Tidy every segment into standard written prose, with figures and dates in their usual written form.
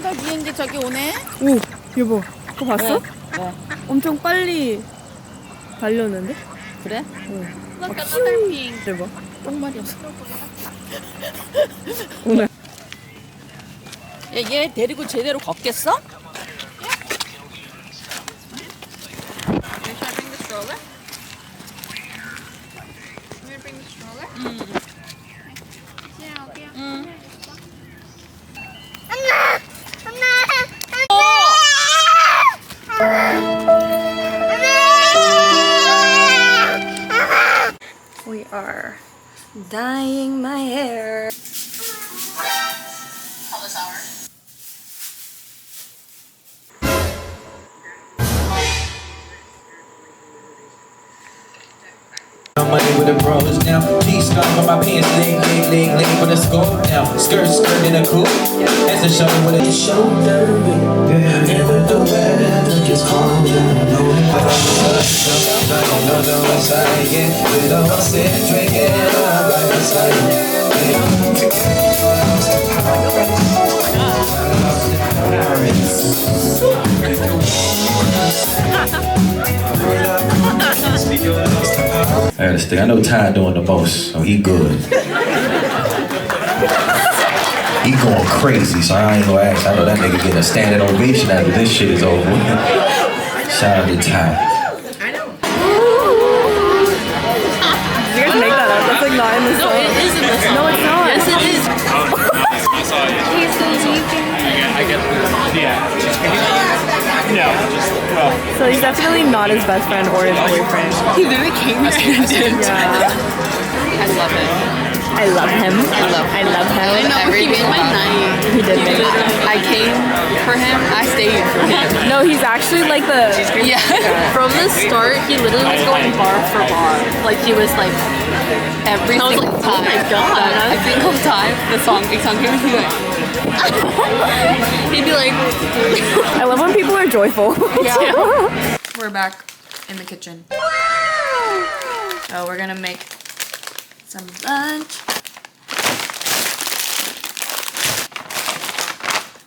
하다 비행기 저기 오네. 오, 여보, 그거 봤어? 왜? 엄청 빨리 달렸는데? 그래? 응. Look at another pink. 대박. 똥말이 없어. 오늘. 얘 데리고 제대로 걷겠어? Should I bring the stroller? You want to bring the stroller? Yeah, okay. We are dyeing my hair. How this hour? Money with the bros now. G-star on my pants, leg for the score now. Skirt in a coupe. That's the show with a shoulder. Never the weather, just calm down. I don't know what's I get. We don't sit drinking all by the I gotta stick. I know Ty doing the most, so he good. He going crazy, so I ain't gonna ask. I know that nigga getting a standing ovation after this shit is over. Shout out to Ty. Did you guys make that up? That's like not in the song. No, it is in the song. No, it's not. Yes, it is. I saw it. I get yeah. No, just, well. So he's definitely not his best friend or his boyfriend. He literally came here and did. Yeah. I love it. I love him. I love him. I know, he made my night. He did make it. I came for him. I stayed for him. No, he's actually like the... Yeah. From the start, he literally was going bar for bar. Like he was like every single time. Oh my god! Every single time the song came, he'd be like, he'd be like. I love when people are joyful. Yeah. We're back in the kitchen. So we're gonna make some lunch.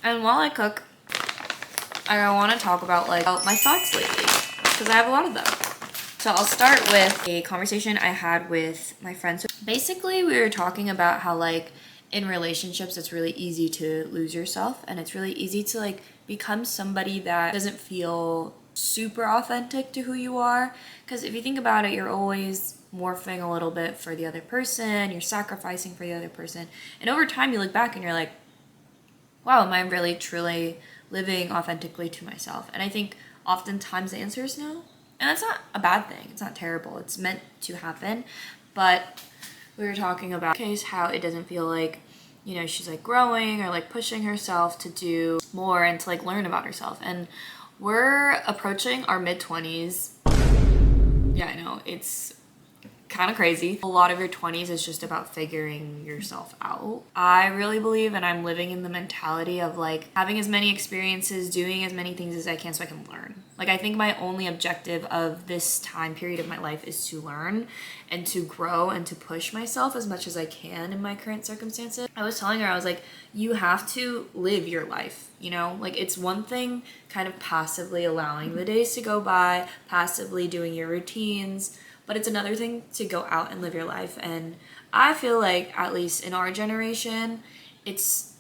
And while I cook, I want to talk about my thoughts lately, because I have a lot of them. So I'll start with a conversation I had with my friends. Basically, we were talking about how in relationships, it's really easy to lose yourself, and it's really easy to become somebody that doesn't feel super authentic to who you are. Because if you think about it, you're always morphing a little bit for the other person, you're sacrificing for the other person, and over time you look back and you're like, wow, am I really truly living authentically to myself? And I think oftentimes the answer is no. And that's not a bad thing. It's not terrible. It's meant to happen. But we were talking about how it doesn't feel like, she's growing or pushing herself to do more and to learn about herself. And we're approaching our mid-20s. Yeah, I know, it's kind of crazy. A lot of your 20s is just about figuring yourself out. I really believe, and I'm living in the mentality of having as many experiences, doing as many things as I can so I can learn. I think my only objective of this time period of my life is to learn and to grow and to push myself as much as I can in my current circumstances. I was telling her, I was like, you have to live your life, it's one thing kind of passively allowing the days to go by, passively doing your routines, but it's another thing to go out and live your life. And I feel like, at least in our generation,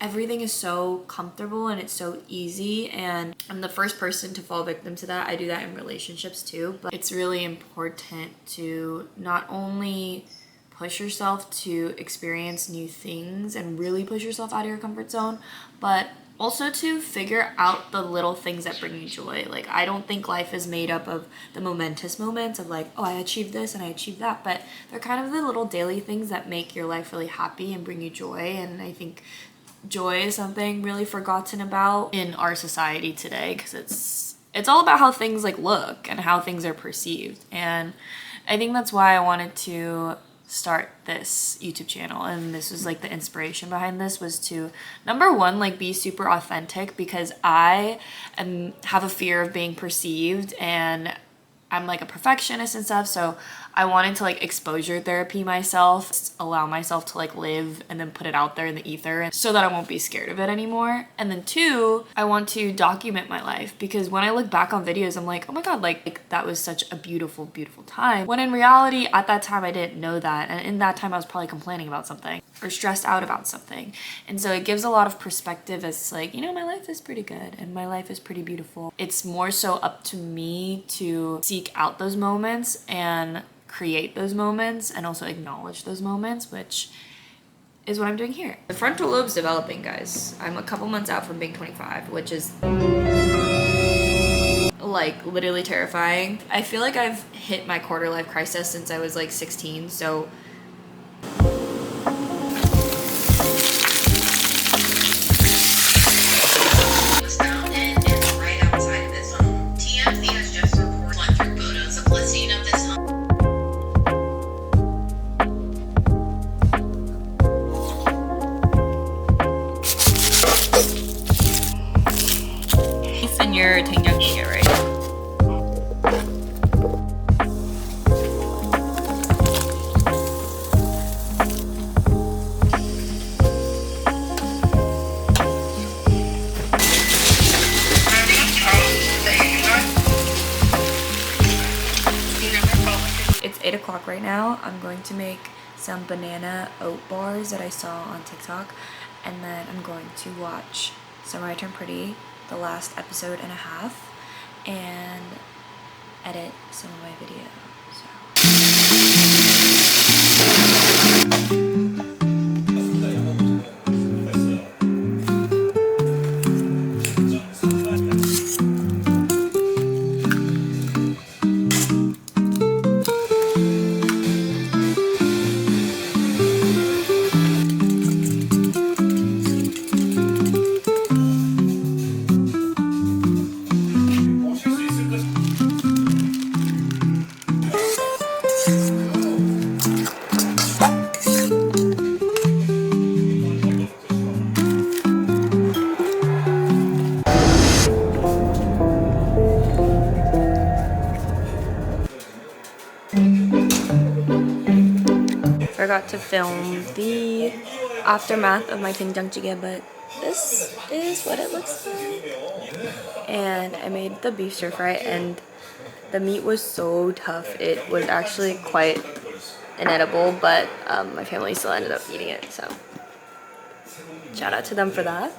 everything is so comfortable and it's so easy, and I'm the first person to fall victim to that. I do that in relationships too, but it's really important to not only push yourself to experience new things and really push yourself out of your comfort zone, but also to figure out the little things that bring you joy. I don't think life is made up of the momentous moments of oh, I achieved this and I achieved that, but they're kind of the little daily things that make your life really happy and bring you joy. And I think joy is something really forgotten about in our society today, because it's all about how things look and how things are perceived. And I think that's why I wanted to start this YouTube channel, and this was the inspiration behind this was to, number one, be super authentic, because I have a fear of being perceived, and I'm like a perfectionist and stuff, so I wanted to like exposure therapy myself, allow myself to like live and then put it out there in the ether so that I won't be scared of it anymore. And then 2, I want to document my life, because when I look back on videos, I'm like, oh my god, like that was such a beautiful, beautiful time. When in reality, at that time, I didn't know that. And in that time, I was probably complaining about something or stressed out about something. And so it gives a lot of perspective as like, you know, my life is pretty good and my life is pretty beautiful. It's more so up to me to seek out those moments and create those moments and also acknowledge those moments, which is what I'm doing here. The frontal lobe's developing, guys. I'm a couple months out from being 25, which is like literally terrifying. I feel like I've hit my quarter life crisis since I was like 16, so your dalliances, right? It's 8 o'clock right now. I'm going to make some banana oat bars that I saw on TikTok, and then I'm going to watch Summer I Turn Pretty, the last episode and a half, and edit some of my videos. Forgot to film the aftermath of my doenjang jjigae, but this is what it looks like. And I made the beef stir fry, and the meat was so tough. It was actually quite inedible, but my family still ended up eating it, so shout out to them for that.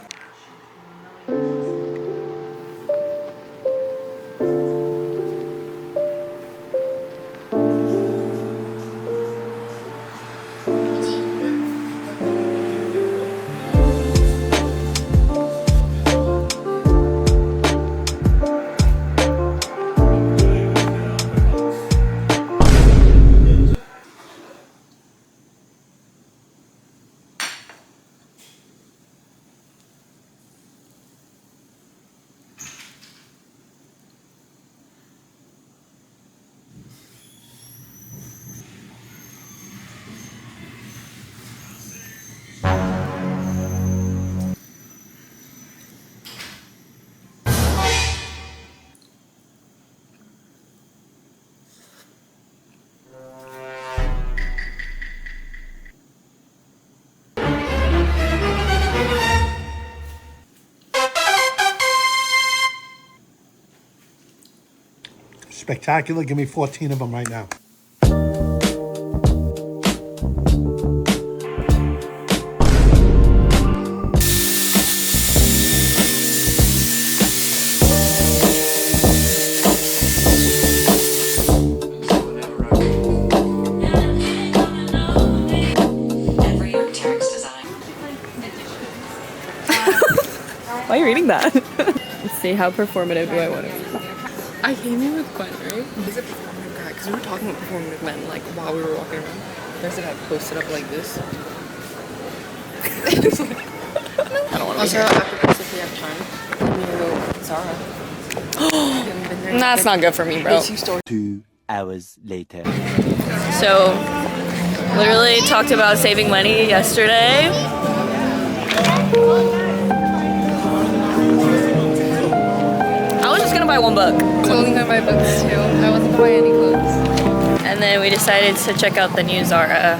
Spectacular. Give me 14 of them right now. Why are you reading that? Let's see, how performative do I want it? I came here with Gwen, right? He's a performative guy, because we were talking about performative men, like, while we were walking around. There's a guy posted up like this. I don't want to be here. After this, if we have time, I'm gonna go with Zara. That's not good for me, bro. 2 hours later. So, literally talked about saving money yesterday. I was just gonna buy one book. I was only gonna buy books too. I wasn't buy any clothes. And then we decided to check out the new Zara.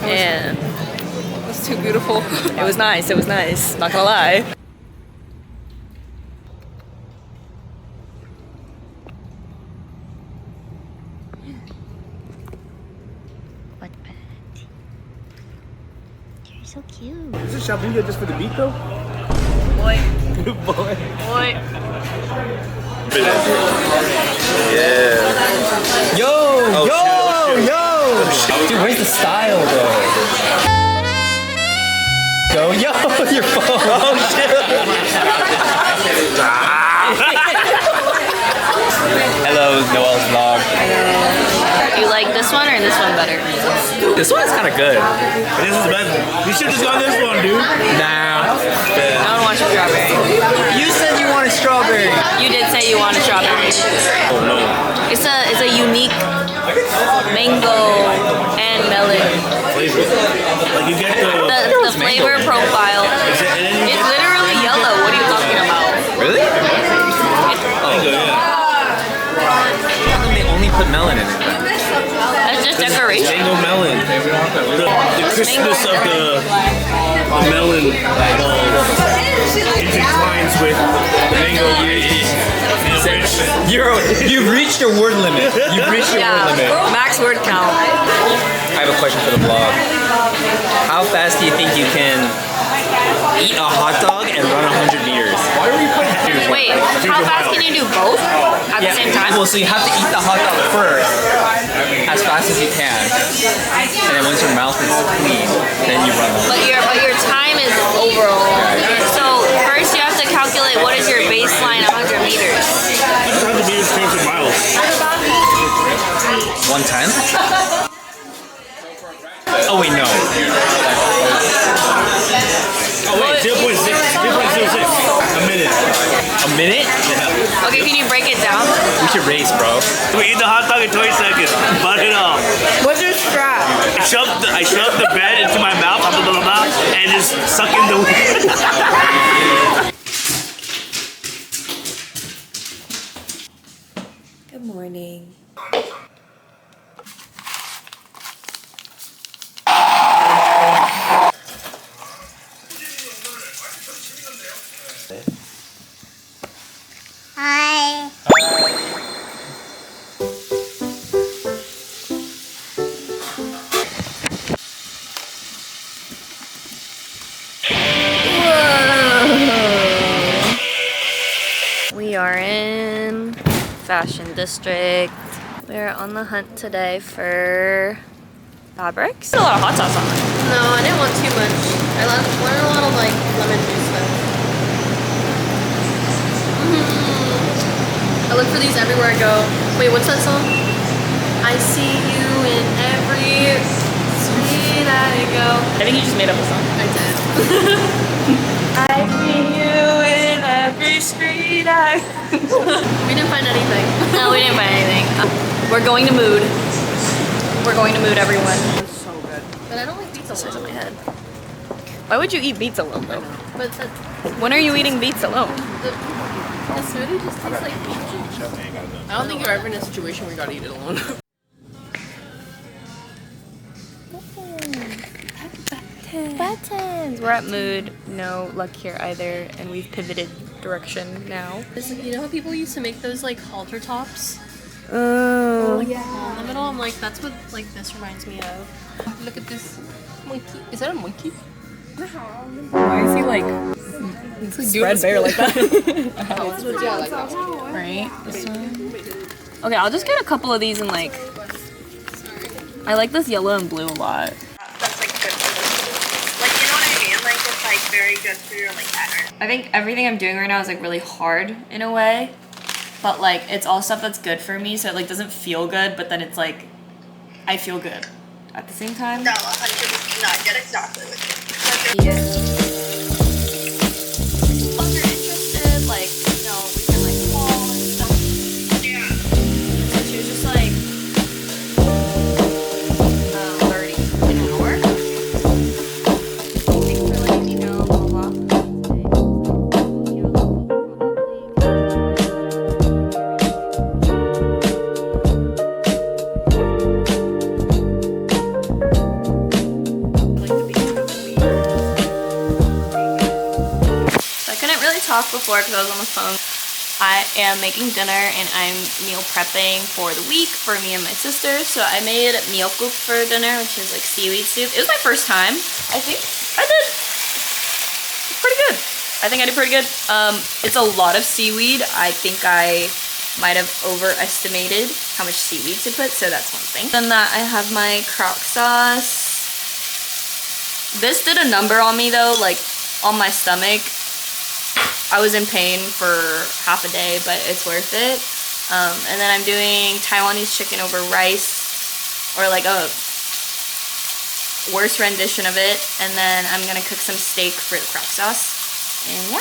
And It was too beautiful. it was nice, not gonna lie. You're so cute. Is this shopping here just for the beat though? Boy. Boy. Boy. Yeah. Yo! Dude, where's the style though? Yo, your phone. Oh shit. Hello, Noel's vlog. You like this one or this one better? This one is kind of good. This is better. You should just go this one, dude. Nah. I don't want strawberry. You said you wanted strawberry. You did say you wanted strawberry. Oh no. It's a unique mango and melon. Flavor. Like you get The flavor profile. It's literally yellow. What are you talking about? Really? mango, yeah. How come they only put melon in it then? That's just decoration. Mango melon. The crispness of the melon intertwines with the mango You've reached your word limit. You've reached your word limit. Max word count. I have a question for the vlog. How fast do you think you can eat a hot dog and run 100 meters? Why are we putting Wait, how fast can you do both at the same time? Well, so you have to eat the hot dog first, as fast as you can, and then once your mouth is clean, then you run. But your time is overall. So first you have to calculate what is your baseline 100 meters. 100 meters turns to miles. 110? Oh wait, no. Oh wait, 0.6, 0.06. A minute. A minute? Yeah. Okay, can you break it down? We should race, bro. We eat the hot dog in 20 seconds. Butt it off. What's your strap? I shoved the bread into my mouth, blah, blah, blah, blah, and just suck in the weed. Good morning. Hi. We are in Fashion District. We're on the hunt today for fabrics. There's a lot of hot sauce on it. No, I didn't want too much. I wanted a lot of like lemon juice stuff. I look for these everywhere I go. Wait, what's that song? I see you in every street I go. I think you just made up a song. I did. I see you in every street I We didn't find anything. No, we didn't find anything. We're going to Mood. We're going to Mood, everyone. So good. But I don't like beets In alone. my head. Why would you eat beets alone though? But When are you eating beets alone? the smoothie just tastes like beets. I don't think you're ever in a situation where you gotta eat it alone. Buttons. We're at Mood. No luck here either, and we've pivoted direction now. You know how people used to make those like halter tops? Oh. Like hole in the middle? I'm like, that's what like this reminds me of. Look at this monkey. Is that a monkey? Why is he like spread bare like that? Yeah, like that. Right? This one. Okay, I'll just get a couple of these and like. I like this yellow and blue a lot. That's like good for this. Like, you know what I mean? Like, it's like very good for your like pattern. I think everything I'm doing right now is like really hard in a way, but like it's all stuff that's good for me, so it like doesn't feel good, but then it's like I feel good at the same time. No, 100%. No, I get exactly what you mean. Yeah. If you're interested, like, you know, we can like call and stuff. Yeah. So she was just like 30 an hour. Thanks for letting me know, blah blah. talk before because I was on the phone. I am making dinner and I'm meal prepping for the week for me and my sister. So I made mealcook for dinner, which is like seaweed soup. It was my first time. I think I did pretty good. I think I did pretty good. It's a lot of seaweed. I think I might have overestimated how much seaweed to put, so that's one thing. Then that I have my crock sauce. This did a number on me though, like on my stomach. I was in pain for half a day, but it's worth it. And then I'm doing Taiwanese chicken over rice, or like a worse rendition of it. And then I'm gonna cook some steak for the crock sauce. And yeah.